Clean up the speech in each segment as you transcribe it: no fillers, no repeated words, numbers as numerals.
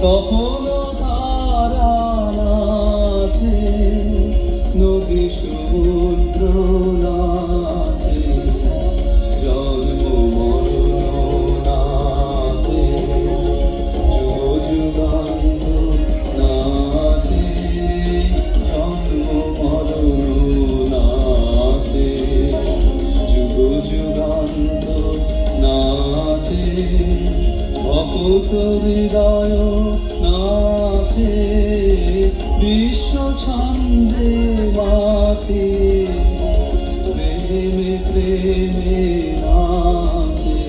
তখন তারা নাচে, নদী সমুদ্র নাচে, জন্ম মরণ নাচে, যুগ যুগান্ত নাচে, জন্ম মরণ নাচে, যুগ যুগান্ত নাচে, অকুত হৃদয় নাচে, বিশ্ব ছন্দে মাতে, প্রেমে প্রেমে নাচে।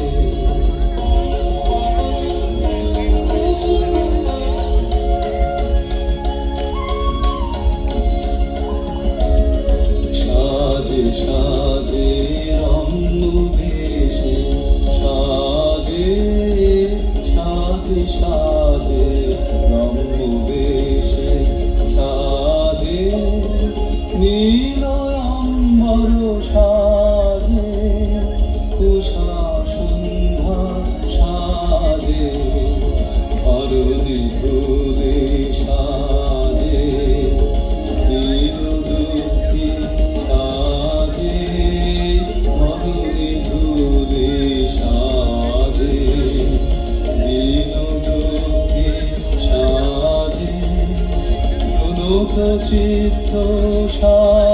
সাজে সাজে রম্য বেশে সাজে, সাজে সাজে রম্য বেশে সাজে, নীল অম্বর সাজে, উষা সন্ধ্যা সাজে, অরুণি ফুলে সাজে, দীন দুঃখী সাজে, অরুণি ফুলে সাজে, দীন দুঃখী সাজে, প্রণত চিত্ত সাজে।